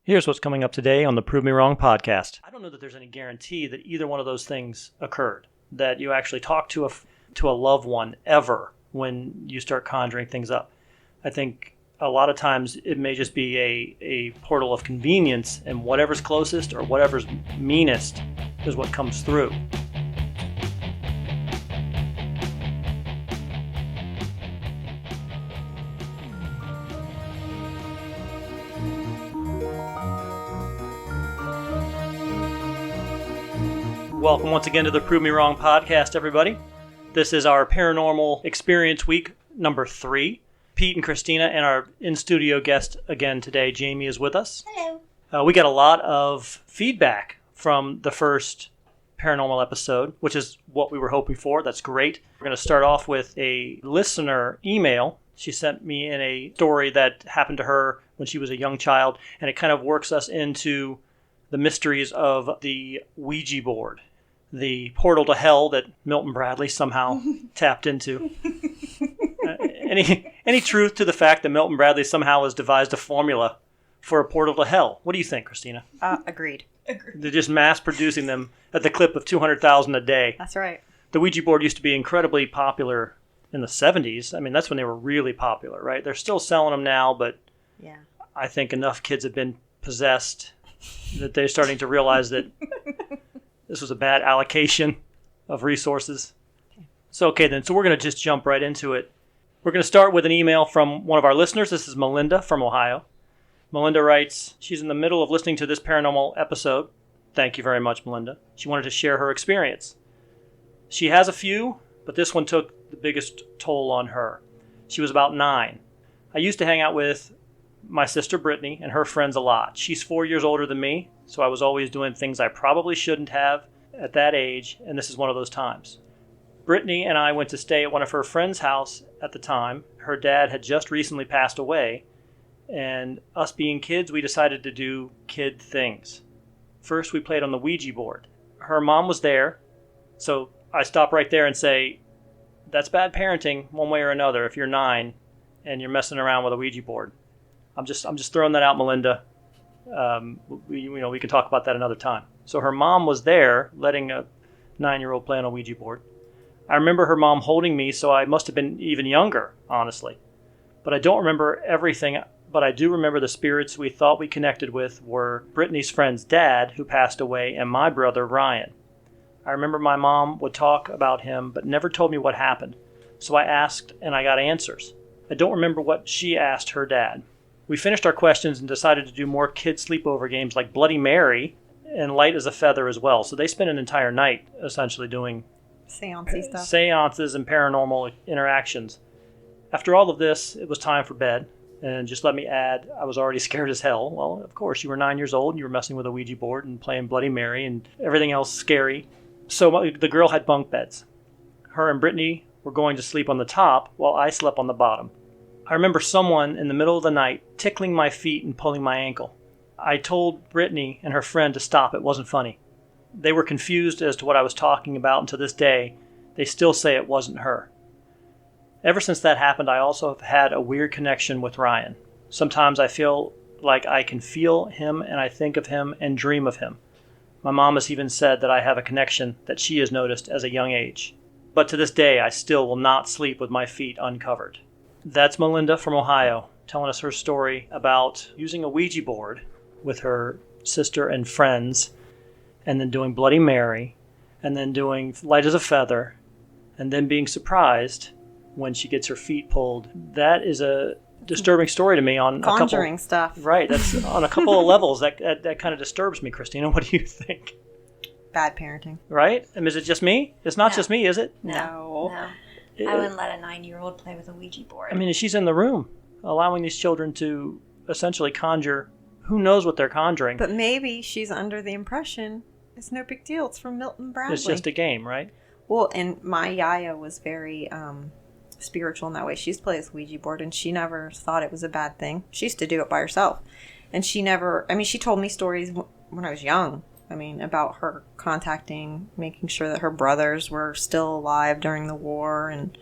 Here's what's coming up today on the Prove Me Wrong podcast. I don't know that there's any guarantee that either one of those things occurred, that you actually talk to a loved one ever when you start conjuring things up. I think a lot of times it may just be a portal of convenience, and whatever's closest or whatever's meanest is what comes through. Welcome once again to the Prove Me Wrong podcast, everybody. This is our Paranormal Experience Week number 3. Pete and Christina and our in-studio guest again today, Jamie, is with us. Hello. We got a lot of feedback from the first paranormal episode, which is what we were hoping for. That's great. We're going to start off with a listener email. She sent me in a story that happened to her when she was a young child, and it kind of works us into the mysteries of the Ouija board, the portal to hell that Milton Bradley somehow tapped into. Any truth to the fact that Milton Bradley somehow has devised a formula for a portal to hell? What do you think, Christina? Agreed. They're just mass producing them at the clip of 200,000 a day. That's right. The Ouija board used to be incredibly popular in the 70s. I mean, that's when they were really popular, right? They're still selling them now, but yeah, I think enough kids have been possessed that they're starting to realize that this was a bad allocation of resources. So we're going to just jump right into it. We're going to start with an email from one of our listeners. This is Melinda from Ohio. Melinda writes, she's in the middle of listening to this paranormal episode. Thank you very much, Melinda. She wanted to share her experience. She has a few, but this one took the biggest toll on her. She was about 9. I used to hang out with my sister Brittany and her friends a lot. She's 4 years older than me, so I was always doing things I probably shouldn't have at that age, and this is one of those times. Brittany and I went to stay at one of her friend's house at the time. Her dad had just recently passed away, and us being kids, we decided to do kid things. First, we played on the Ouija board. Her mom was there, so I stop right there and say, that's bad parenting one way or another if you're 9 and you're messing around with a Ouija board. I'm just throwing that out, Melinda. We can talk about that another time. So her mom was there letting a 9-year-old play on a Ouija board. I remember her mom holding me, so I must have been even younger, honestly. But I don't remember everything, but I do remember the spirits we thought we connected with were Brittany's friend's dad, who passed away, and my brother, Ryan. I remember my mom would talk about him, but never told me what happened. So I asked, and I got answers. I don't remember what she asked her dad. We finished our questions and decided to do more kid sleepover games like Bloody Mary and Light as a Feather as well. So they spent an entire night essentially doing seances and paranormal interactions. After all of this, it was time for bed. And just let me add, I was already scared as hell. Well, of course, you were 9 years old and you were messing with a Ouija board and playing Bloody Mary and everything else scary. So the girl had bunk beds. Her and Brittany were going to sleep on the top while I slept on the bottom. I remember someone in the middle of the night tickling my feet and pulling my ankle. I told Brittany and her friend to stop. It wasn't funny. They were confused as to what I was talking about, and to this day, they still say it wasn't her. Ever since that happened, I also have had a weird connection with Ryan. Sometimes I feel like I can feel him, and I think of him and dream of him. My mom has even said that I have a connection that she has noticed as a young age. But to this day, I still will not sleep with my feet uncovered. That's Melinda from Ohio telling us her story about using a Ouija board with her sister and friends, and then doing Bloody Mary, and then doing Light as a Feather, and then being surprised when she gets her feet pulled. That is a disturbing story to me on conjuring stuff. Right, that's on a couple of levels. That kind of disturbs me, Christina. What do you think? Bad parenting. Right? And is it just me? It's not just me, is it? No. I wouldn't let a 9-year-old play with a Ouija board. I mean, she's in the room, allowing these children to essentially conjure. Who knows what they're conjuring? But maybe she's under the impression it's no big deal. It's from Milton Bradley. It's just a game, right? Well, and my Yaya was very spiritual in that way. She used to play this Ouija board, and she never thought it was a bad thing. She used to do it by herself. And she told me stories when I was young. About her contacting, making sure that her brothers were still alive during the war. And,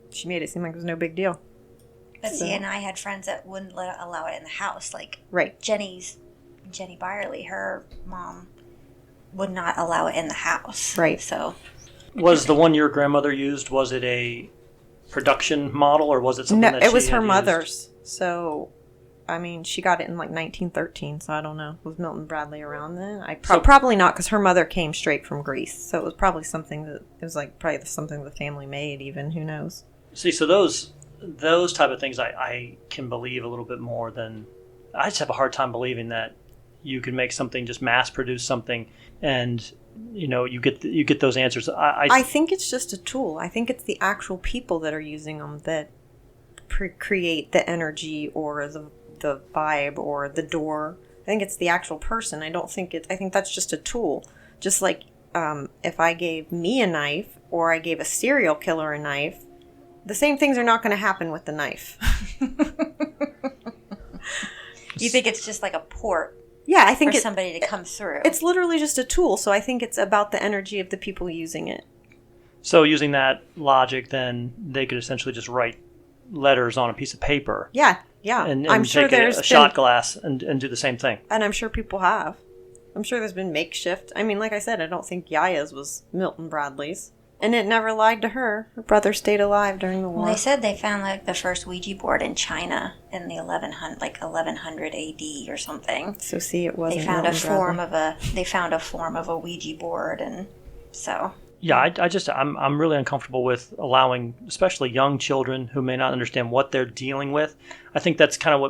she made it seem like it was no big deal. But see, and I had friends that wouldn't allow it in the house. Like, right. Jenny's Jenny Byerly, her mom would not allow it in the house. Right. So, was the one your grandmother used, was it a production model, or was it something that she it was her had mother's. So, I mean, she got it in like 1913, so I don't know. Was Milton Bradley around then? Probably not, because her mother came straight from Greece. So it was probably something that, it was like probably something the family made even, who knows. See, so those type of things I can believe a little bit more than, I just have a hard time believing that you can make something, just mass produce something, and you get those answers. I think it's just a tool. I think it's the actual people that are using them that create the energy or the vibe or the door. I think it's the actual person. I think that's just a tool. Just like if I gave me a knife or I gave a serial killer a knife, the same things are not going to happen with the knife. you think it's just like a port? Yeah, I think for somebody to come through. It's literally just a tool, so I think it's about the energy of the people using it. So using that logic, then they could essentially just write letters on a piece of paper. Yeah. And I'm sure take there's a shot glass and do the same thing. And I'm sure people have. I'm sure there's been makeshift. I mean, like I said, I don't think Yaya's was Milton Bradley's. And it never lied to her. Her brother stayed alive during the war. Well, they said they found like the first Ouija board in China in the 1100 AD or something. So see, it wasn't. They found Milton They found a form of a Ouija board, and so. Yeah, I'm really uncomfortable with allowing, especially young children who may not understand what they're dealing with. I think that's kind of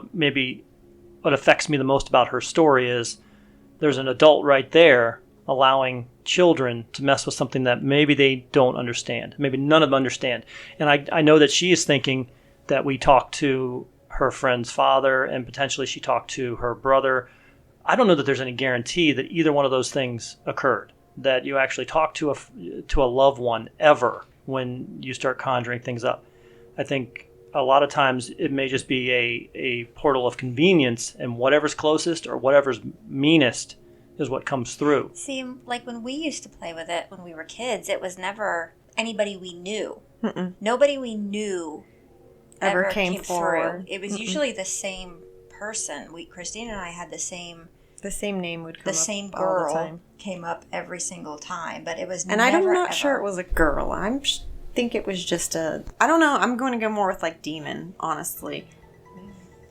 what affects me the most about her story is there's an adult right there allowing children to mess with something that maybe they don't understand. Maybe none of them understand. And I know that she is thinking that we talked to her friend's father and potentially she talked to her brother. I don't know that there's any guarantee that either one of those things occurred, that you actually talk to a loved one ever when you start conjuring things up. I think a lot of times it may just be a portal of convenience, and whatever's closest or whatever's meanest is what comes through. See, like when we used to play with it when we were kids, it was never anybody we knew. Mm-mm. Nobody we knew ever came forward. Through. It was usually the same person. Christina and I had the same name would come up. The same girl all the time. Came up every single time, but it was and never, I'm not sure it was a girl. I think it was just I don't know. I'm going to go more with like demon, honestly.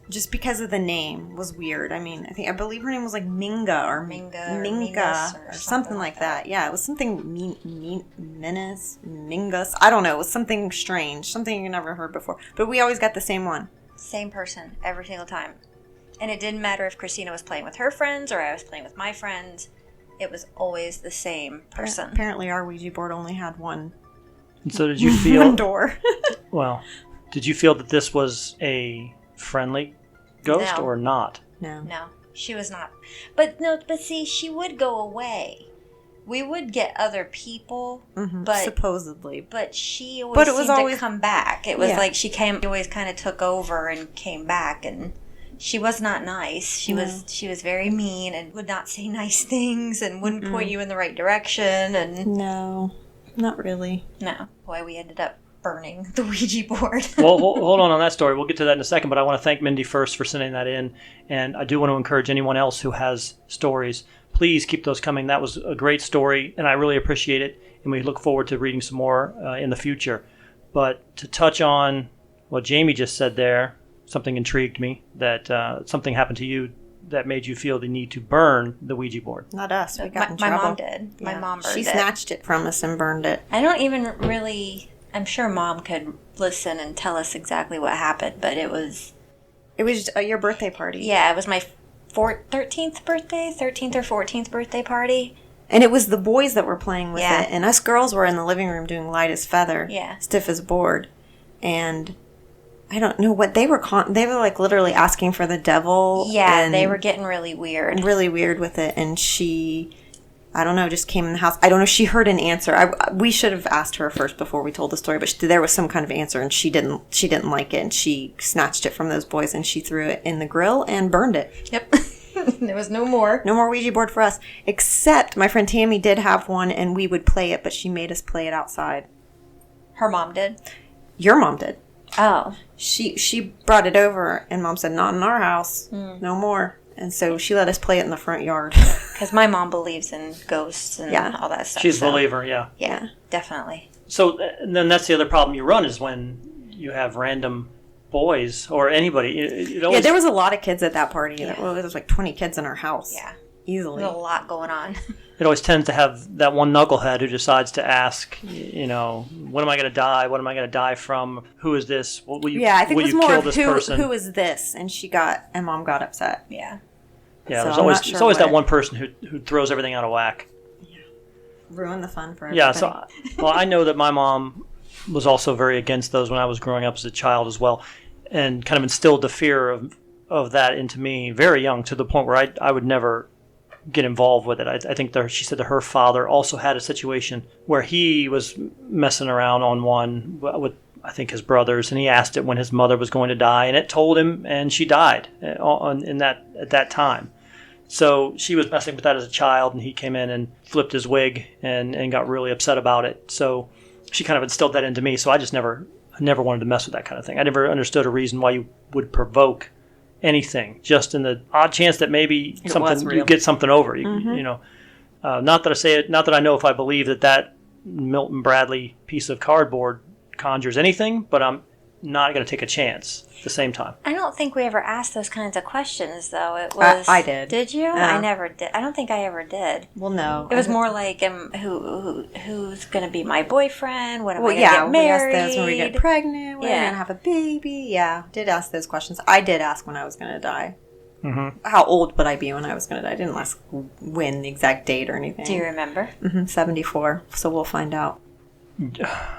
Just because of the name was weird. I mean, I believe her name was like Minga or something like that. Yeah, it was something Menace, Mingus. I don't know. It was something strange, something you never heard before. But we always got the same one. Same person every single time. And it didn't matter if Christina was playing with her friends or I was playing with my friends. It was always the same person. Apparently our Ouija board only had one. And so did you feel... one door. Well, did you feel that this was a friendly ghost or not? No, she was not. But see, she would go away. We would get other people, but supposedly. But she always seemed to come back. It was like she always kind of took over and came back, and she was not nice. She was very mean and would not say nice things and wouldn't point you in the right direction. And no, not really. No, boy, we ended up burning the Ouija board. Well, hold on that story. We'll get to that in a second, but I want to thank Mindy first for sending that in, and I do want to encourage anyone else who has stories, please keep those coming. That was a great story, and I really appreciate it, and we look forward to reading some more in the future. But to touch on what Jamie just said there, something intrigued me, that something happened to you that made you feel the need to burn the Ouija board. Not us. We got in trouble. My mom did. Yeah. My mom burned it. She snatched it from us and burned it. I don't even really... I'm sure Mom could listen and tell us exactly what happened, but it was... It was your birthday party. Yeah, it was my 13th or 14th birthday party. And it was the boys that were playing with it, and us girls were in the living room doing light as feather, stiff as board. And I don't know what they were... they were like literally asking for the devil. Yeah, they were getting really weird. Really weird with it, and she... I don't know, just came in the house. I don't know, she heard an answer. We should have asked her first before we told the story, but there was some kind of answer, and she didn't like it, and she snatched it from those boys, and she threw it in the grill and burned it. Yep. There was no more. No more Ouija board for us, except my friend Tammy did have one, and we would play it, but she made us play it outside. Her mom did? Your mom did. Oh. She brought it over, and Mom said, not in our house. No more. And so she let us play it in the front yard. Because my mom believes in ghosts and all that stuff. She's a believer, yeah. Yeah, definitely. So and then that's the other problem you run is when you have random boys or anybody. There was a lot of kids at that party. Yeah. There was like 20 kids in our house. Yeah. Easily. There's a lot going on. It always tends to have that one knucklehead who decides to ask, when am I going to die? What am I going to die from? Who is this? Will you, I think will it was you more kill of this person? who is this? And Mom got upset. Yeah. Yeah, so there's always that one person who throws everything out of whack. Yeah. Ruin the fun for everybody. Yeah, so I know that my mom was also very against those when I was growing up as a child as well, and kind of instilled the fear of that into me very young, to the point where I would never get involved with it. I think she said that her father also had a situation where he was messing around on one with, I think, his brothers, and he asked it when his mother was going to die, and it told him, and she died at that time. So she was messing with that as a child, and he came in and flipped his wig and got really upset about it. So she kind of instilled that into me. So I just never wanted to mess with that kind of thing. I never understood a reason why you would provoke anything, just in the odd chance that maybe you get something over. Not that I know if I believe that Milton Bradley piece of cardboard conjures anything, but I'm not going to take a chance at the same time. I don't think we ever asked those kinds of questions, though. It was I did. Did you? I never did. I don't think I ever did. Well, no. It was more like, who's going to be my boyfriend? When am I going to get married? We asked those when we get pregnant. When are we going to have a baby? Yeah, did ask those questions. I did ask when I was going to die. Mm-hmm. How old would I be when I was going to die? I didn't ask when, the exact date or anything. Do you remember? 74. So we'll find out.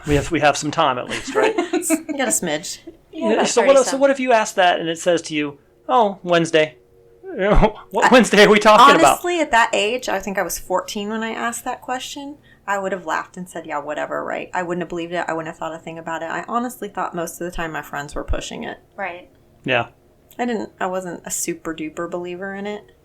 We have some time at least, right? You got a smidge. Yeah, so what if you ask that and it says to you, "Oh, Wednesday"? What Wednesday are we talking about? Honestly, at that age, I think I was 14 when I asked that question. I would have laughed and said, "Yeah, whatever." Right? I wouldn't have believed it. I wouldn't have thought a thing about it. I honestly thought most of the time my friends were pushing it. Right. Yeah. I wasn't a super duper believer in it.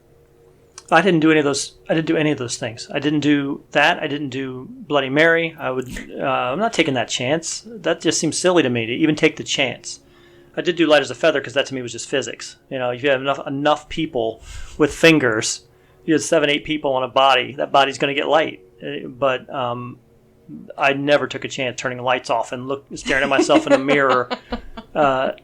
I didn't do any of those things. I didn't do that. I didn't do Bloody Mary. I'm not taking that chance. That just seems silly to me to even take the chance. I did do light as a feather because that to me was just physics. If you have enough people with fingers, you had 7-8 people on a body, that body's going to get light. But I never took a chance turning the lights off and staring at myself in a mirror. I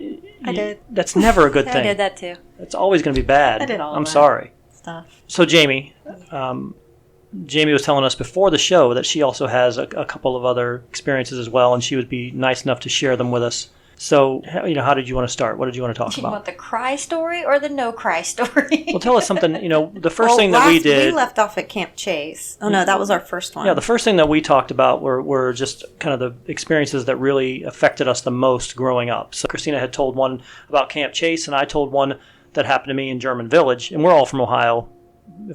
did. That's never a good thing. I did that too. It's always going to be bad. I did all I'm that sorry. Stuff. So Jamie was telling us before the show that she also has a couple of other experiences as well, and she would be nice enough to share them with us. So, how did you want to start? What did you want to talk about? You want the cry story or the no cry story? Well, tell us something. The first thing that we did. We left off at Camp Chase. Oh no, that was our first one. Yeah, the first thing that we talked about were just kind of the experiences that really affected us the most growing up. So Christina had told one about Camp Chase, and I told one that happened to me in German Village, and we're all from Ohio,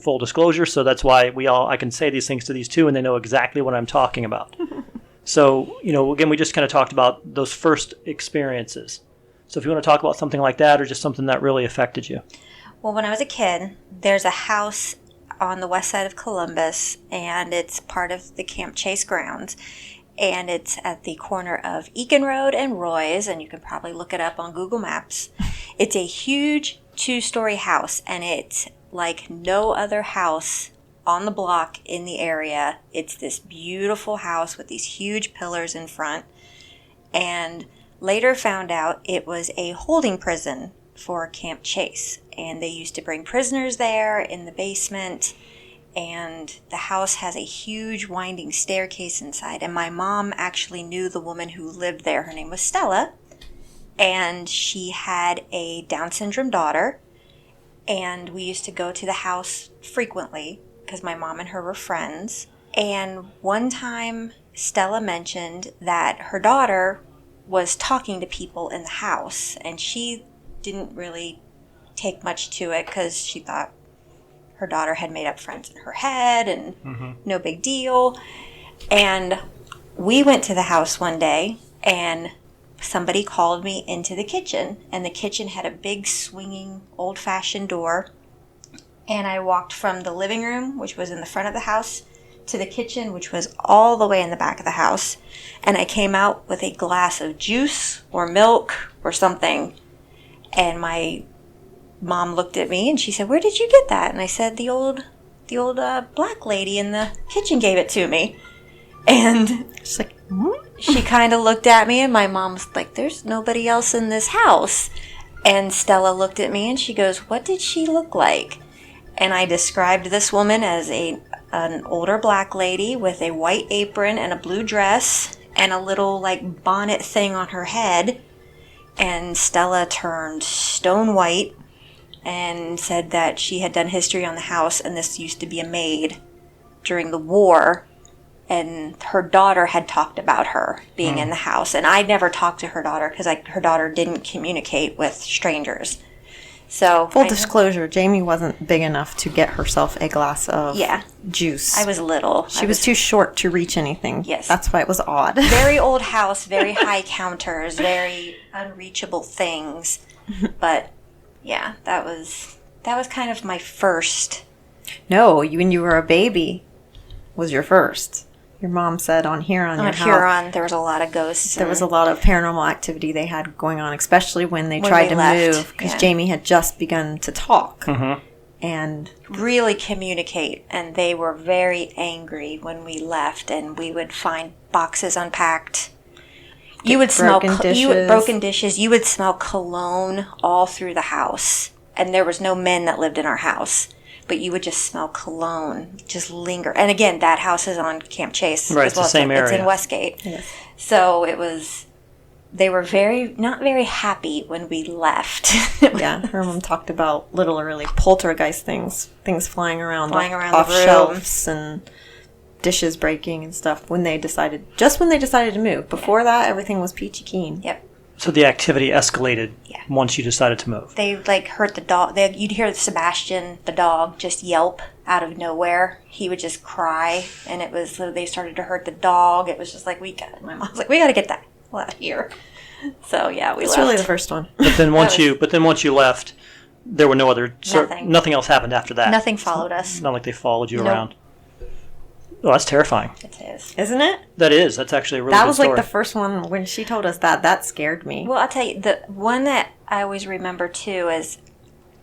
full disclosure, so that's why I can say these things to these two, and they know exactly what I'm talking about. So, again, we just kind of talked about those first experiences. So if you want to talk about something like that or just something that really affected you. Well, when I was a kid, there's a house on the west side of Columbus, and it's part of the Camp Chase grounds. And it's at the corner of Eakin Road and Roy's, and you can probably look it up on Google Maps. It's a huge 2-story house, and it's like no other house on the block in the area. It's this beautiful house with these huge pillars in front, and later found out it was a holding prison for Camp Chase, and they used to bring prisoners there in the basement, and the house has a huge winding staircase inside, and my mom actually knew the woman who lived there. Her name was Stella, and she had a Down syndrome daughter, and we used to go to the house frequently because my mom and her were friends. And one time, Stella mentioned that her daughter was talking to people in the house, and she didn't really take much to it because she thought her daughter had made up friends in her head and no big deal. And we went to the house one day, and somebody called me into the kitchen, and the kitchen had a big swinging old-fashioned door. And I walked from the living room, which was in the front of the house, to the kitchen, which was all the way in the back of the house. And I came out with a glass of juice or milk or something. And my Mom looked at me and she said, "Where did you get that?" And I said, the old black lady in the kitchen gave it to me. And she's like, hmm? She kind of looked at me, and my mom was like, "There's nobody else in this house." And Stella looked at me and she goes, "What did she look like?" And I described this woman as an older black lady with a white apron and a blue dress and a little like bonnet thing on her head. And Stella turned stone white and said that she had done history on the house, and this used to be a maid during the war, and her daughter had talked about her being in the house. And I never talked to her daughter because her daughter didn't communicate with strangers. So full disclosure, Jamie wasn't big enough to get herself a glass of juice. I was little. She was too short to reach anything. Yes. That's why it was odd. Very old house, very high counters, very unreachable things. But yeah, that was kind of my first. No, when you were a baby was your first. Your mom said on Huron. On Huron, there was a lot of ghosts. There was a lot of paranormal activity they had going on, especially when they tried to move, because Jamie had just begun to talk. Mm-hmm. And really communicate. And they were very angry when we left, and we would find boxes unpacked. You would smell broken dishes. You would smell cologne all through the house. And there was no men that lived in our house. But you would just smell cologne, just linger. And again, that house is on Camp Chase. Right, it's the same area. It's in Westgate. Yes. So they were not very happy when we left. Yeah, her mom talked about literally poltergeist things flying around off the room. Shelves and dishes breaking and stuff when they decided to move. Before that, everything was peachy keen. Yep. So the activity escalated once you decided to move. They heard the dog. You'd hear Sebastian, the dog, just yelp out of nowhere. He would just cry, and they started to hurt the dog. It was just like my mom was like, "We got to get that out of here." So yeah, we left. It's really the first one. But then once you left, there were no other. Nothing else happened after that. Nothing followed us. It's not like they followed you around. Oh, that's terrifying. It is. Isn't it? That is. That's actually a really good story. That was like the first one when she told us that. That scared me. Well, I'll tell you, the one that I always remember too is,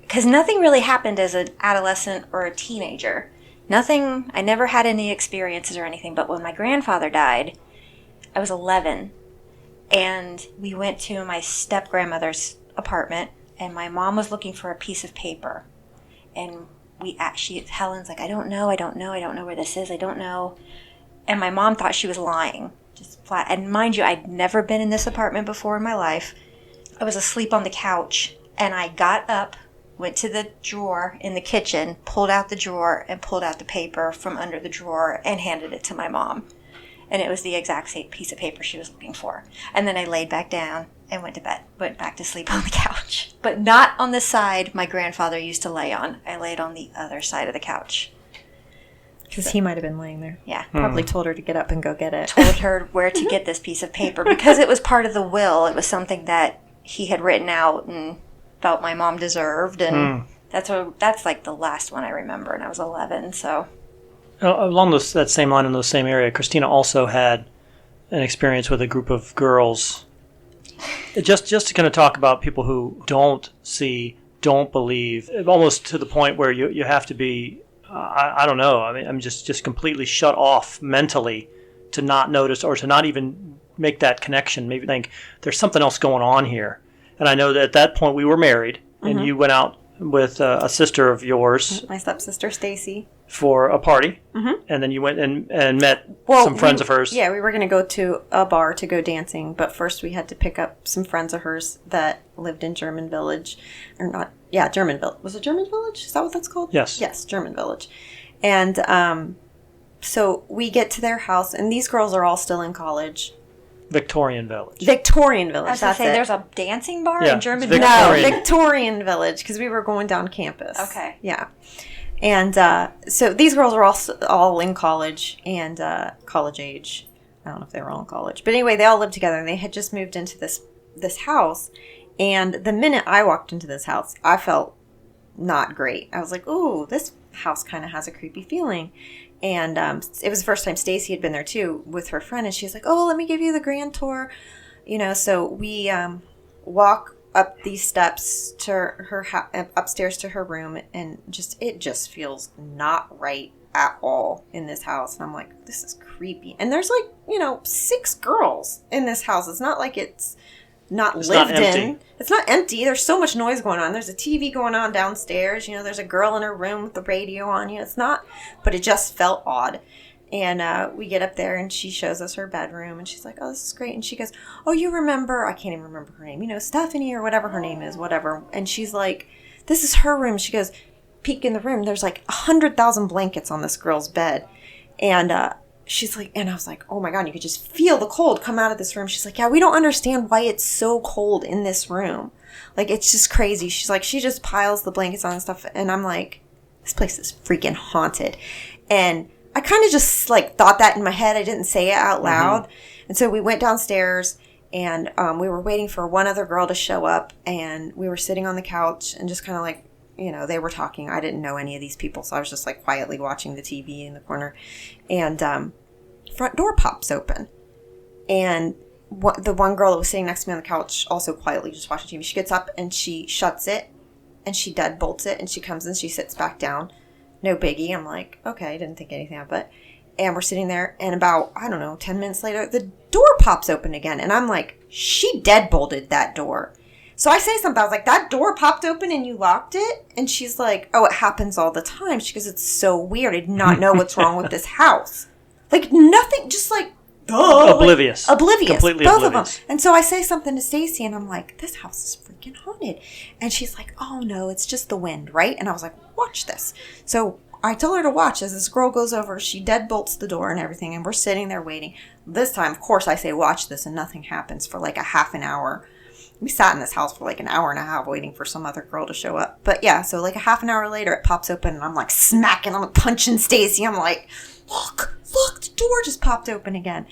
because nothing really happened as an adolescent or a teenager. Nothing, I never had any experiences or anything, but when my grandfather died, I was 11, and we went to my step-grandmother's apartment, and my mom was looking for a piece of paper, and Helen's like, I don't know where this is, I don't know. And my mom thought she was lying, just flat. And mind you, I'd never been in this apartment before in my life. I was asleep on the couch, and I got up, went to the drawer in the kitchen, pulled out the drawer, and pulled out the paper from under the drawer and handed it to my mom. And it was the exact same piece of paper she was looking for. And then I laid back down and went to bed, went back to sleep on the couch. But not on the side my grandfather used to lay on. I laid on the other side of the couch. Because he might have been laying there. Yeah. Probably told her to get up and go get it. Told her where to get this piece of paper. Because it was part of the will. It was something that he had written out and felt my mom deserved. And that's like the last one I remember. And I was 11, so... Along that same line in the same area, Christina also had an experience with a group of girls. Just to kind of talk about people who don't see, don't believe, almost to the point where you have to be, I don't know, I mean, I'm just completely shut off mentally to not notice or to not even make that connection, maybe think there's something else going on here. And I know that at that point we were married, and you went out with a sister of yours. My stepsister, Stacy. For a party, and then you went and met some friends of hers. Yeah, we were going to go to a bar to go dancing, but first we had to pick up some friends of hers that lived in German Village. Or not, yeah, German Village. Was it German Village? Is that what that's called? Yes. Yes, German Village. And so we get to their house, and these girls are all still in college. Victorian Village. Victorian Village. I was going to say, there's a dancing bar in German Village? No, Victorian Village, because we were going down campus. Okay. Yeah. And so these girls were all in college and college age. I don't know if they were all in college. But anyway, they all lived together. And they had just moved into this house. And the minute I walked into this house, I felt not great. I was like, ooh, this house kind of has a creepy feeling. And it was the first time Stacy had been there, too, with her friend. And she's like, oh, let me give you the grand tour. You know, so we walk up these steps to her upstairs to her room, and it just feels not right at all in this house. And I'm like, this is creepy. And there's like, 6 girls in this house. It's not like it's lived in. It's not empty. There's so much noise going on. There's a TV going on downstairs. There's a girl in her room with the radio on. It's not, but it just felt odd. And we get up there, and she shows us her bedroom, and she's like, oh, this is great. And she goes, oh, you remember, I can't even remember her name, Stephanie or whatever her name is, whatever. And she's like, this is her room. She goes, peek in the room. There's like 100,000 blankets on this girl's bed. And she's like, and I was like, oh my God, you could just feel the cold come out of this room. She's like, yeah, we don't understand why it's so cold in this room. Like, it's just crazy. She's like, she just piles the blankets on and stuff. And I'm like, this place is freaking haunted. And I kind of just like thought that in my head. I didn't say it out loud. Mm-hmm. And so we went downstairs, and we were waiting for one other girl to show up, and we were sitting on the couch and just kind of like, they were talking. I didn't know any of these people, so I was just like quietly watching the TV in the corner. And front door pops open, and the one girl that was sitting next to me on the couch, also quietly just watching TV, she gets up and she shuts it, and she deadbolts it, and she comes and she sits back down. No biggie. I'm like, okay, I didn't think anything of it. And we're sitting there, and about, 10 minutes later, the door pops open again. And I'm like, she deadbolted that door. So I say something. I was like, that door popped open and you locked it? And she's like, oh, it happens all the time. She goes, it's so weird. I did not know what's wrong with this house. Like, nothing, just like, oblivious. Oblivious. Completely both oblivious. of them. And so I say something to Stacy, and I'm like, this house is freaking haunted. And she's like, oh no, it's just the wind, right? And I was like, watch this. So I tell her to watch as this girl goes over. She deadbolts the door and everything, and we're sitting there waiting. This time, of course, I say, watch this, and nothing happens for like a half an hour. We sat in this house for like an hour and a half waiting for some other girl to show up. But yeah, so like a half an hour later, it pops open, and I'm like smacking, I'm punching Stacy. I'm like, look, the door just popped open again.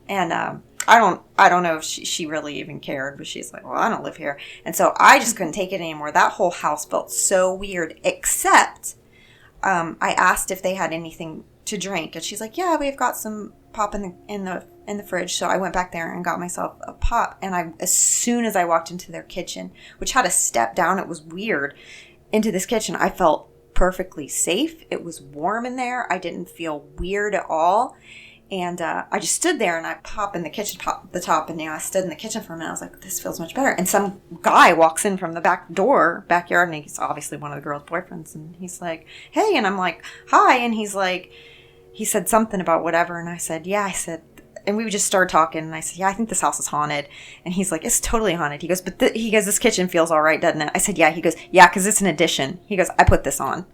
And I don't know if she really even cared, but she's like, well, I don't live here. And so I just couldn't take it anymore. That whole house felt so weird, except I asked if they had anything to drink, and she's like, yeah, we've got some pop in the fridge. So I went back there and got myself a pop, and as soon as I walked into their kitchen, which had a step down, it was weird, into this kitchen, I felt perfectly safe. It was warm in there. I didn't feel weird at all. And I just stood there, and I pop in the kitchen, pop the top, and I stood in the kitchen for a minute. I was like, this feels much better. And some guy walks in from the backyard, and he's obviously one of the girl's boyfriends. And he's like, hey. And I'm like, hi. And he's like, he said something about whatever. And I said, yeah. I said, and we just started talking. And I said, yeah, I think this house is haunted. And he's like, it's totally haunted. He goes, this kitchen feels all right, doesn't it? I said, yeah. He goes, yeah, because it's an addition. He goes, I put this on.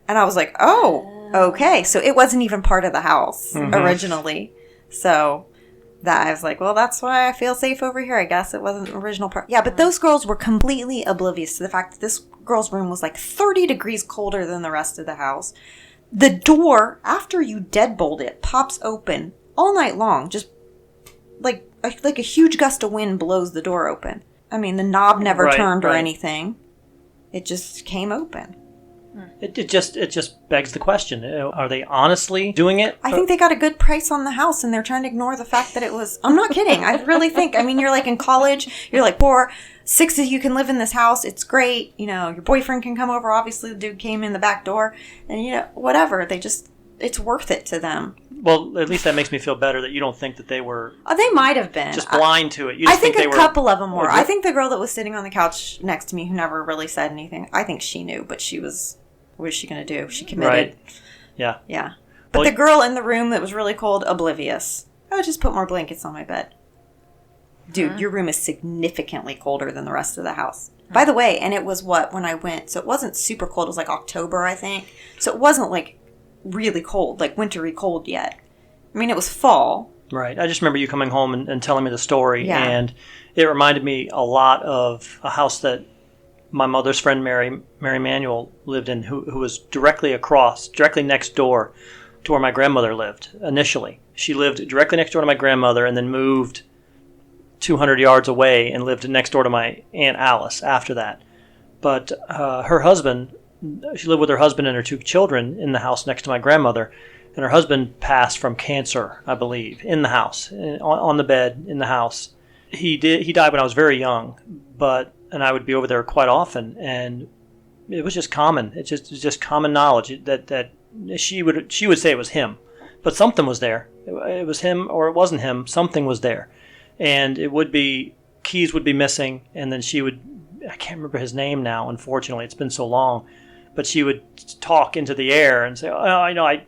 And I was like, oh. Okay, so it wasn't even part of the house originally. So that I was like, well, that's why I feel safe over here. I guess it wasn't an original part. Yeah, but those girls were completely oblivious to the fact that this girl's room was like 30 degrees colder than the rest of the house. The door, after you deadbolt it, pops open all night long. Just like a huge gust of wind blows the door open. I mean, the knob never turned or anything. It just came open. It just begs the question: are they honestly doing it? I think they got a good price on the house, and they're trying to ignore the fact that it was. I'm not kidding. I really think. I mean, you're like in college. You're like, 6 of you can live in this house. It's great. Your boyfriend can come over. Obviously, the dude came in the back door, and whatever. It's worth it to them. Well, at least that makes me feel better that you don't think that they were. They might have been just blind to it. I think a couple of them were. I think the girl that was sitting on the couch next to me, who never really said anything, I think she knew, but she was. What is she going to do? She committed. Right. Yeah. Yeah. But the girl in the room that was really cold, oblivious. I would just put more blankets on my bed. Dude, your room is significantly colder than the rest of the house. By the way, and it was when I went, so it wasn't super cold. It was like October, I think. So it wasn't like really cold, like wintry cold yet. I mean, it was fall. Right. I just remember you coming home and telling me the story, and it reminded me a lot of a house that my mother's friend Mary Manuel lived in, who was directly next door to where my grandmother lived initially. She lived directly next door to my grandmother, and then moved 200 yards away and lived next door to my Aunt Alice after that. But her husband, she lived with her husband and her 2 children in the house next to my grandmother, and her husband passed from cancer, I believe, in the house, on the bed in the house. He died when I was very young, but and I would be over there quite often, and it was just common. It was just common knowledge that she would say it was him, but something was there. It was him or it wasn't him. Something was there, and it would be keys would be missing, and then she would. I can't remember his name now. Unfortunately, it's been so long, but she would talk into the air and say, "Oh, I know.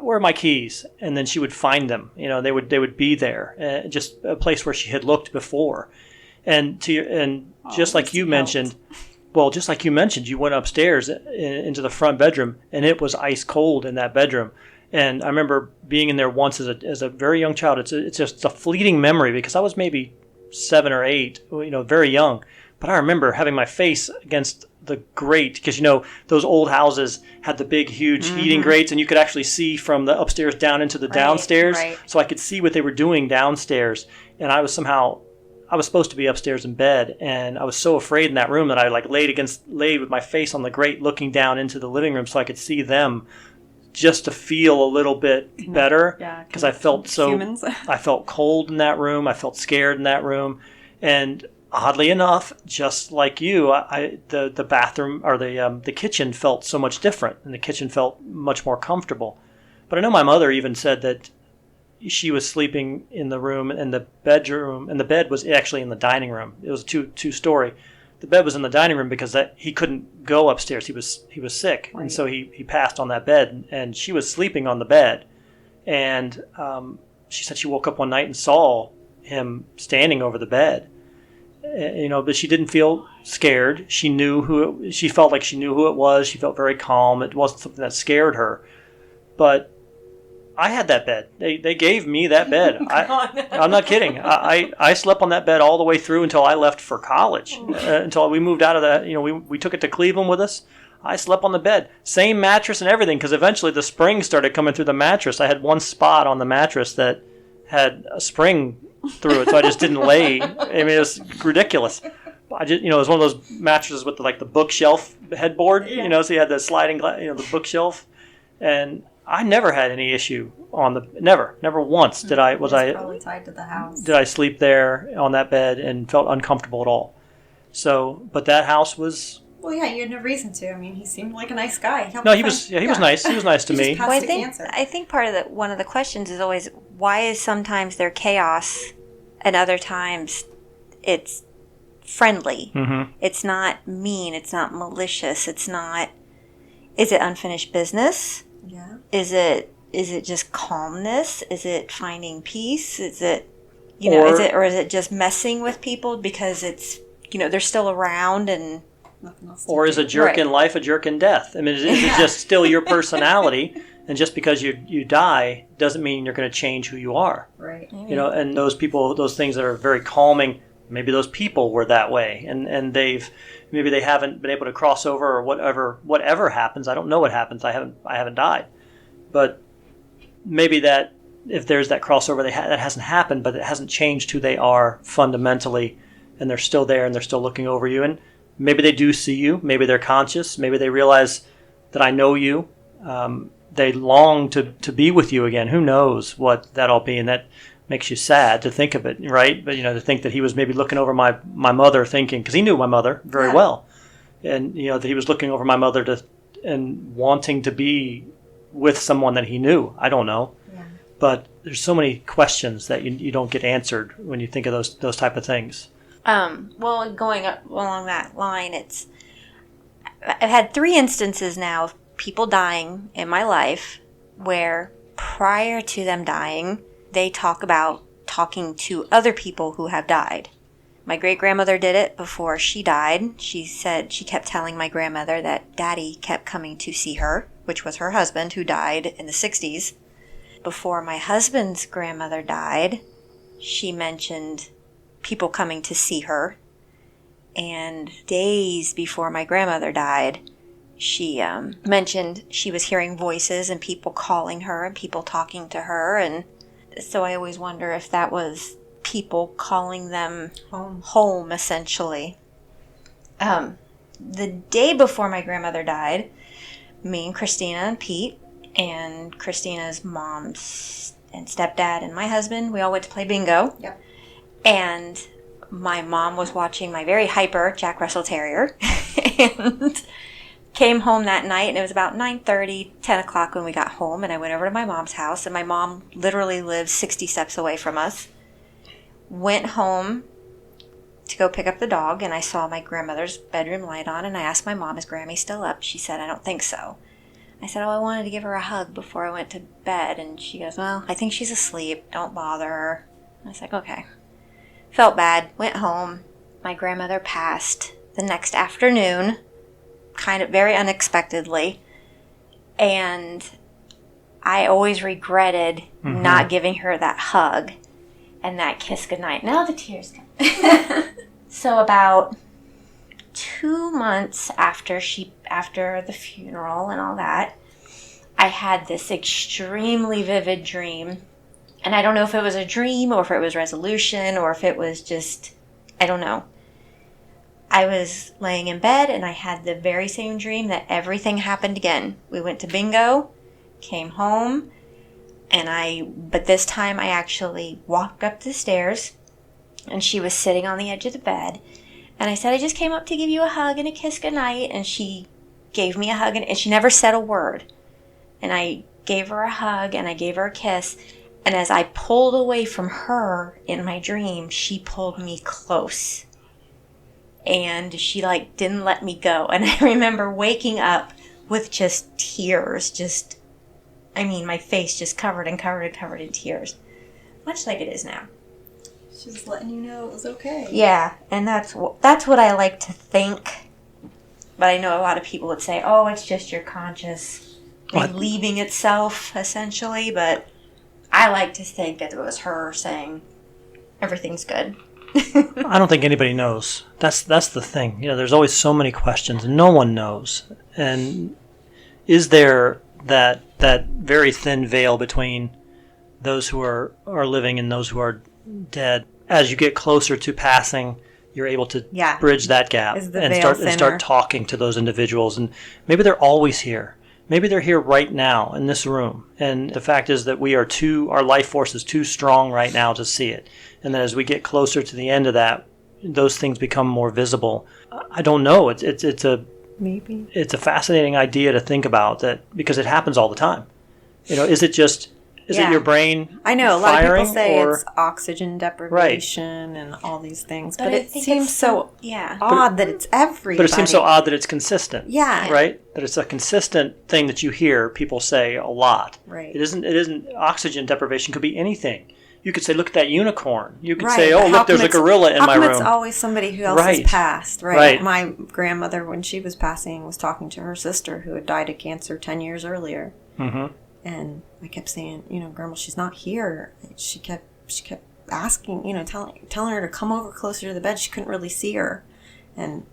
Where are my keys?" And then she would find them. They would be there, just a place where she had looked before. And just like you mentioned, you went upstairs into the front bedroom, and it was ice cold in that bedroom. And I remember being in there once as a very young child. It's just a fleeting memory because I was maybe 7 or 8, very young. But I remember having my face against the grate because those old houses had the big, huge heating grates, and you could actually see from the upstairs down into the downstairs. Right. So I could see what they were doing downstairs, and I was supposed to be upstairs in bed, and I was so afraid in that room that I laid with my face on the grate looking down into the living room so I could see them just to feel a little bit better because I felt I felt cold in that room. I felt scared in that room. And oddly enough, just like you, the bathroom or the kitchen felt so much different, and the kitchen felt much more comfortable. But I know my mother even said that she was sleeping in the room in the bedroom, and the bed was actually in the dining room. It was a two-story. The bed was in the dining room because he couldn't go upstairs. He was sick, right. And so he passed on that bed, and she was sleeping on the bed. And she said she woke up one night and saw him standing over the bed. But she didn't feel scared. She felt like she knew who it was. She felt very calm. It wasn't something that scared her. But I had that bed. They gave me that bed. I'm not kidding. I slept on that bed all the way through until I left for college. Until we moved out of that. We took it to Cleveland with us. I slept on the bed. Same mattress and everything, because eventually the springs started coming through the mattress. I had one spot on the mattress that had a spring through it, so I just didn't lay. I mean, it was ridiculous. It was one of those mattresses with the bookshelf headboard. Yeah. So you had the sliding, the bookshelf, and I never had any issue on never once did I probably tied to the house. Did I sleep there on that bed and felt uncomfortable at all. So, but that house was. Well, yeah, you had no reason to. I mean, he seemed like a nice guy. He was nice. He was nice to me. Well, I think part of one of the questions is always why is sometimes there chaos and other times it's friendly. Mm-hmm. It's not mean. It's not malicious. It's not. Is it unfinished business? Yeah. Is it just calmness? Is it finding peace? Is it is it just messing with people because it's they're still around and. Or is a jerk in life a jerk in death? I mean, is it just still your personality? And just because you die doesn't mean you're going to change who you are. Right. And those people, those things that are very calming, maybe those people were that way. And maybe they haven't been able to cross over or whatever happens. I don't know what happens. I haven't died. But maybe that if there's that crossover, that hasn't happened, but it hasn't changed who they are fundamentally. And they're still there and they're still looking over you. And maybe they do see you. Maybe they're conscious. Maybe they realize that I know you. They long to be with you again. Who knows what that'll be, and that makes you sad to think of it, right? But to think that he was maybe looking over my mother, thinking because he knew my mother very well, and that he was looking over my mother and wanting to be with someone that he knew. I don't know, but there's so many questions that you don't get answered when you think of those type of things. Well, going up along that line, I've had 3 instances now of people dying in my life where prior to them dying, they talk about talking to other people who have died. My great-grandmother did it before she died. She said she kept telling my grandmother that Daddy kept coming to see her, which was her husband who died in the 60s. Before my husband's grandmother died, she mentioned people coming to see her. And days before my grandmother died, she mentioned she was hearing voices and people calling her and people talking to her. And so I always wonder if that was people calling them home essentially. The day before my grandmother died, me and Christina and Pete and Christina's mom and stepdad and my husband, we all went to play bingo. Yep. And my mom was watching my very hyper Jack Russell Terrier and came home that night, and it was about 9:30, 10 o'clock when we got home, and I went over to my mom's house, and my mom literally lives 60 steps away from us. Went home to go pick up the dog, and I saw my grandmother's bedroom light on, and I asked my mom, is Grammy still up? She said, I don't think so. I said, I wanted to give her a hug before I went to bed, and she goes, well, I think she's asleep. Don't bother her. I was like, okay. Felt bad. Went home. My grandmother passed the next afternoon, kind of very unexpectedly, and I always regretted not giving her that hug and that kiss goodnight. Now the tears come. So about 2 months after the funeral and all that, I had this extremely vivid dream. And I don't know if it was a dream or if it was resolution or if it was just, I don't know. I was laying in bed and I had the very same dream that everything happened again. We went to bingo, came home, but this time I actually walked up the stairs and she was sitting on the edge of the bed. And I said, I just came up to give you a hug and a kiss goodnight. And she gave me a hug and she never said a word. And I gave her a hug and I gave her a kiss. And as I pulled away from her in my dream, she pulled me close. And she didn't let me go. And I remember waking up with just tears, my face just covered in tears. Much like it is now. She's letting you know it was okay. Yeah, and that's what I like to think. But I know a lot of people would say, oh, it's just your conscious relieving itself, essentially. But I like to think that it was her saying, everything's good. I don't think anybody knows. That's the thing. There's always so many questions, and no one knows. And is there that very thin veil between those who are living and those who are dead? As you get closer to passing, you're able to bridge that gap and start talking to those individuals. And maybe they're always here. Maybe they're here right now in this room. And the fact is that our life force is too strong right now to see it. And then as we get closer to the end of that, those things become more visible. I don't know. It's a fascinating idea to think about that, because it happens all the time. Is it your brain? I know a lot of people say it's oxygen deprivation and all these things, but it seems so odd that it's everybody. But it seems so odd that it's consistent. Yeah. Right? That it's a consistent thing that you hear people say a lot. Right. It isn't oxygen deprivation. Could be anything. You could say, look at that unicorn. You could say, oh, look, there's a gorilla in my room. It's always somebody who else has passed, right? My grandmother, when she was passing, was talking to her sister who had died of cancer 10 years earlier. Mm-hmm. And I kept saying, Grandma, she's not here. She kept asking, telling her to come over closer to the bed. She couldn't really see her. And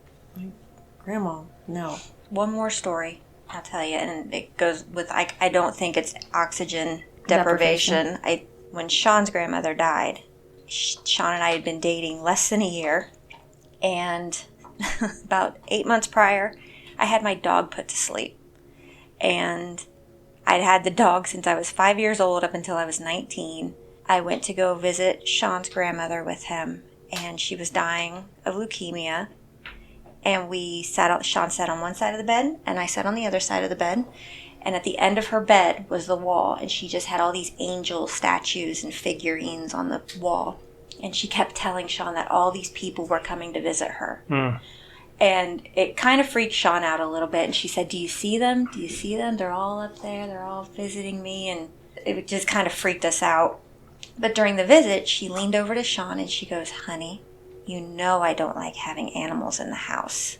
Grandma, no. One more story, I'll tell you, and it goes with, I don't think it's oxygen deprivation. When Sean's grandmother died, Sean and I had been dating less than a year, and about 8 months prior, I had my dog put to sleep. And I'd had the dog since I was 5 years old up until I was 19. I went to go visit Sean's grandmother with him, and she was dying of leukemia. And Sean sat on one side of the bed, and I sat on the other side of the bed. And at the end of her bed was the wall, and she just had all these angel statues and figurines on the wall. And she kept telling Sean that all these people were coming to visit her. Mm. And it kind of freaked Sean out a little bit. And she said, do you see them? Do you see them? They're all up there. They're all visiting me. And it just kind of freaked us out. But during the visit, she leaned over to Sean and she goes, honey, I don't like having animals in the house.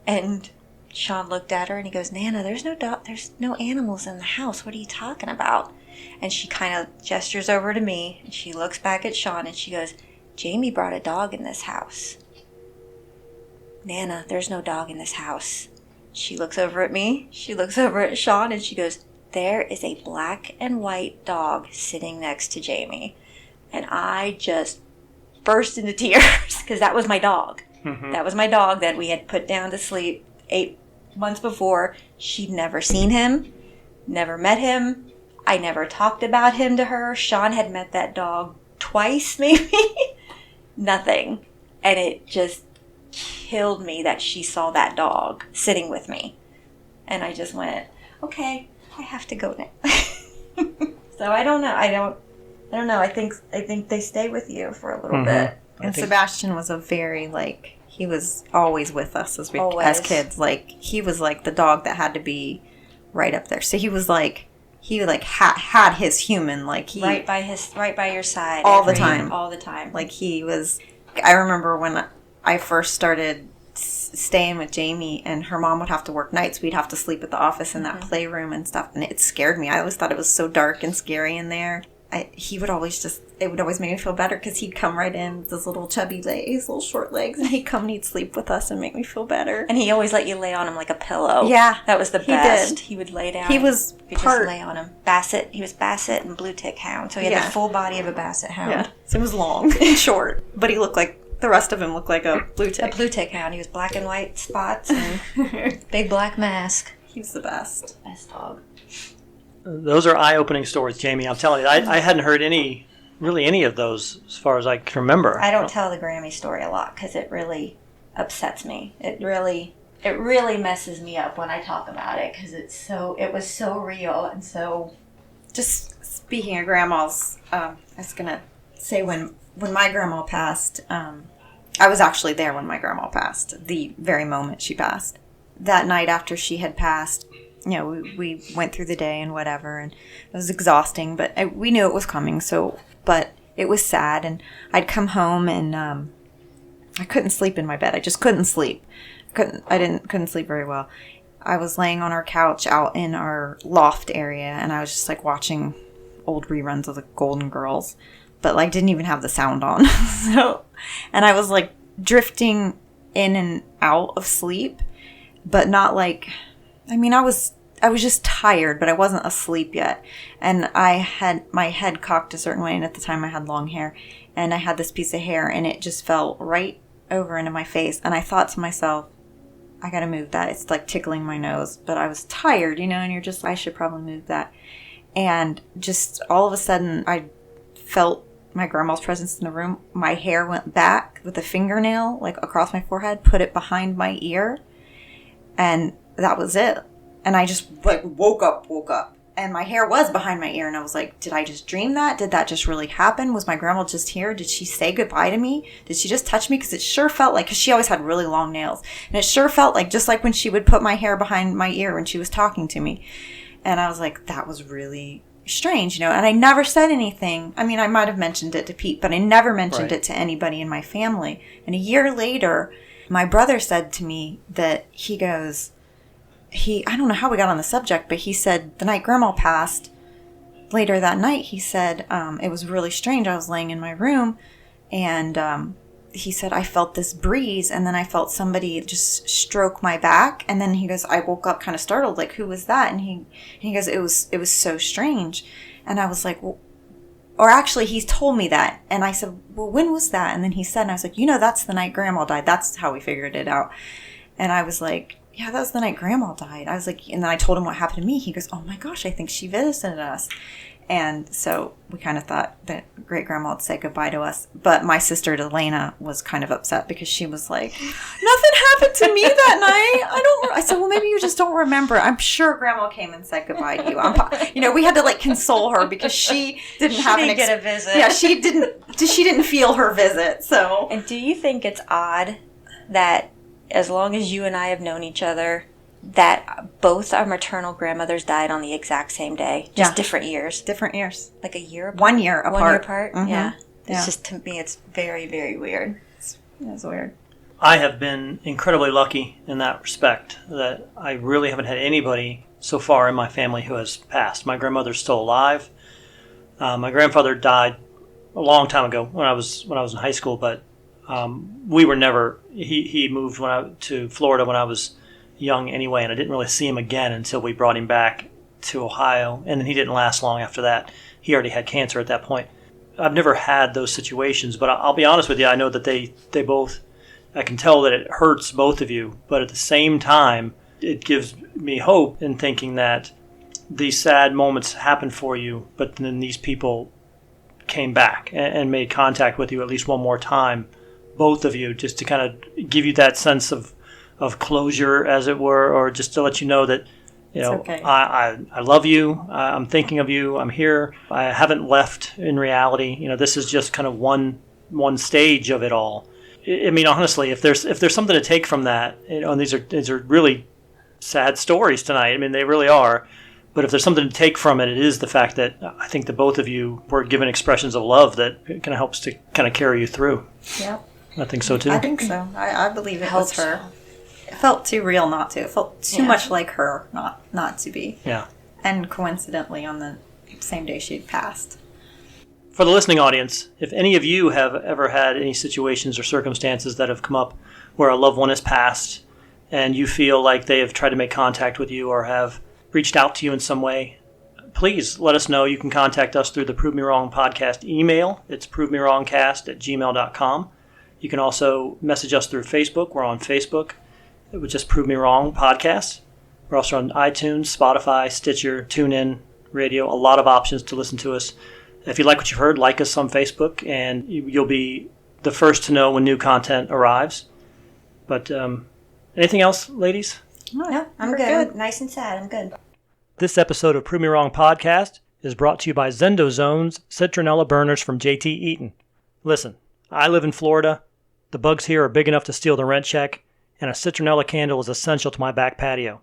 And Sean looked at her and he goes, Nana, there's no animals in the house. What are you talking about? And she kind of gestures over to me and she looks back at Sean and she goes, Jamie brought a dog in this house. Nana, there's no dog in this house. She looks over at me, she looks over at Sean, and she goes, there is a black and white dog sitting next to Jamie. And I just burst into tears because that was my dog. Mm-hmm. That was my dog that we had put down to sleep 8 months before. She'd never seen him, never met him. I never talked about him to her. Sean had met that dog twice, maybe. nothing. And it just killed me that she saw that dog sitting with me. And I just went, okay, I have to go now. So I don't know. I don't know. I think they stay with you for a little bit. And Sebastian was a very, like, he was always with us as kids. Like, he was like the dog that had to be right up there. So he was like, had his human, like, he right by your side all the time. Like, he was. I remember when I first started staying with Jamie, and her mom would have to work nights. We'd have to sleep at the office in that playroom and stuff, and it scared me. I always thought it was so dark and scary in there. It would always make me feel better because he'd come right in with his little chubby legs, his little short legs, and he'd come and he'd sleep with us and make me feel better. And he always let you lay on him like a pillow. Yeah. That was the best. He would lay down. He was just lay on him. Basset. He was Basset and Blue Tick Hound. So he had the full body of a Basset Hound. Yeah. So he was long and short, but he looked like, the rest of him looked like a Blue Tick. A Blue Tick Hound. He was black and white spots and big black mask. He was the best. Best dog. Those are eye-opening stories, Jamie. I'm telling you, I hadn't heard any of those as far as I can remember. I don't tell the Grammy story a lot because it really upsets me. It really messes me up when I talk about it because it was so real and so. Just speaking of grandmas, I was gonna say when my grandma passed, I was actually there when my grandma passed. The very moment she passed, that night after she had passed. You know, we went through the day and whatever, and it was exhausting, but we knew it was coming, but it was sad, and I'd come home, and I couldn't sleep in my bed. I just couldn't sleep. Couldn't sleep very well. I was laying on our couch out in our loft area, and I was just, like, watching old reruns of the Golden Girls, but, like, didn't even have the sound on. And I was, like, drifting in and out of sleep, but not, like... I mean, I was just tired, but I wasn't asleep yet. And I had my head cocked a certain way, and at the time I had long hair. And I had this piece of hair, and it just fell right over into my face. And I thought to myself, I gotta move that. It's like tickling my nose. But I was tired, and you're just, I should probably move that. And just all of a sudden, I felt my grandma's presence in the room. My hair went back with a fingernail, like across my forehead, put it behind my ear. And that was it. And I just like woke up. And my hair was behind my ear. And I was like, did I just dream that? Did that just really happen? Was my grandma just here? Did she say goodbye to me? Did she just touch me? Because it sure felt like, because she always had really long nails. And it sure felt like, just like when she would put my hair behind my ear when she was talking to me. And I was like, that was really strange, And I never said anything. I mean, I might have mentioned it to Pete, but I never mentioned it to anybody in my family. And a year later, my brother said to me that he goes... I don't know how we got on the subject, but he said the night Grandma passed, later that night, he said, it was really strange. I was laying in my room, and he said, I felt this breeze, and then I felt somebody just stroke my back, and then he goes, I woke up kind of startled, like, who was that? And he goes, it was so strange. And I was like, well, or actually, he's told me that. And I said, well, when was that? And then he said, and I was like, that's the night Grandma died. That's how we figured it out. And I was like, yeah, that was the night Grandma died. I was like, and then I told him what happened to me. He goes, oh my gosh, I think she visited us. And so we kind of thought that great grandma would say goodbye to us. But my sister Delana was kind of upset because she was like, nothing happened to me that night. I said, well, maybe you just don't remember. I'm sure grandma came and said goodbye to you. We had to like console her because she didn't get a visit. Yeah, she didn't feel her visit. So. And do you think it's odd that as long as you and I have known each other, that both our maternal grandmothers died on the exact same day, just different years. Different years. Like a year apart? 1 year apart. 1 year apart? Mm-hmm. Yeah. It's just, to me, it's very, very weird. It's weird. I have been incredibly lucky in that respect, that I really haven't had anybody so far in my family who has passed. My grandmother's still alive. My grandfather died a long time ago when I was in high school, but we were never. He moved to Florida when I was young anyway, and I didn't really see him again until we brought him back to Ohio, and then he didn't last long after that. He already had cancer at that point. I've never had those situations, but I'll be honest with you. I know that they both. I can tell that it hurts both of you, but at the same time, it gives me hope in thinking that these sad moments happen for you, but then these people came back and made contact with you at least one more time, both of you, just to kind of give you that sense of closure, as it were, or just to let you know that, okay. I love you. I'm thinking of you. I'm here. I haven't left in reality. This is just kind of one stage of it all. I mean, honestly, if there's something to take from that, and these are really sad stories tonight. I mean, they really are. But if there's something to take from it, it is the fact that I think that both of you were given expressions of love that kind of helps to kind of carry you through. Yep. I think so, too. I think so. I believe it was her. It felt too real not to. It felt too much like her not to be. Yeah. And coincidentally, on the same day she'd passed. For the listening audience, if any of you have ever had any situations or circumstances that have come up where a loved one has passed and you feel like they have tried to make contact with you or have reached out to you in some way, please let us know. You can contact us through the Prove Me Wrong podcast email. It's provemewrongcast@gmail.com. You can also message us through Facebook. We're on Facebook. It would just Prove Me Wrong podcast. We're also on iTunes, Spotify, Stitcher, TuneIn, radio, a lot of options to listen to us. If you like what you've heard, like us on Facebook, and you'll be the first to know when new content arrives. But anything else, ladies? No, I'm good. Nice and sad. I'm good. This episode of Prove Me Wrong podcast is brought to you by Zendozone's Citronella Burners from JT Eaton. Listen, I live in Florida. The bugs here are big enough to steal the rent check, and a citronella candle is essential to my back patio.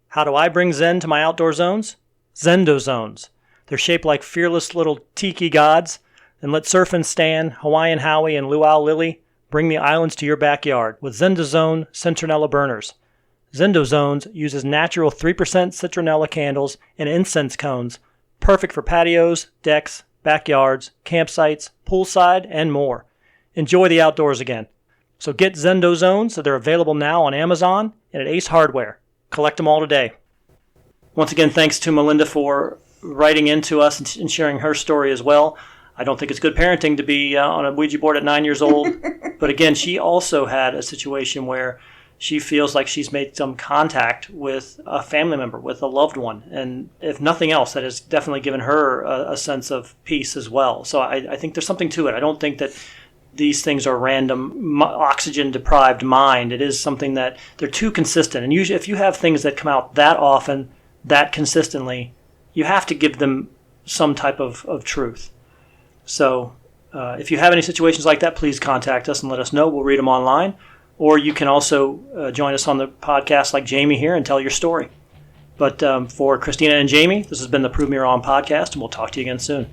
How do I bring Zen to my outdoor zones? Zendozones. They're shaped like fearless little tiki gods, and let Surfin' Stan, Hawaiian Howie, and Luau Lily bring the islands to your backyard with Zendozone Citronella Burners. Zendozones uses natural 3% citronella candles and incense cones, perfect for patios, decks, backyards, campsites, poolside, and more. Enjoy the outdoors again. So get Zendozones, so they're available now on Amazon and at Ace Hardware. Collect them all today. Once again, thanks to Melinda for writing into us and sharing her story as well. I don't think it's good parenting to be on a Ouija board at 9 years old. But again, she also had a situation where she feels like she's made some contact with a family member, with a loved one. And if nothing else, that has definitely given her a sense of peace as well. So I think there's something to it. I don't think that these things are random, oxygen-deprived mind. It is something that they're too consistent. And usually if you have things that come out that often, that consistently, you have to give them some type of truth. So if you have any situations like that, please contact us and let us know. We'll read them online. Or you can also join us on the podcast like Jamie here and tell your story. But for Christina and Jamie, this has been the Prove Me Wrong podcast, and we'll talk to you again soon.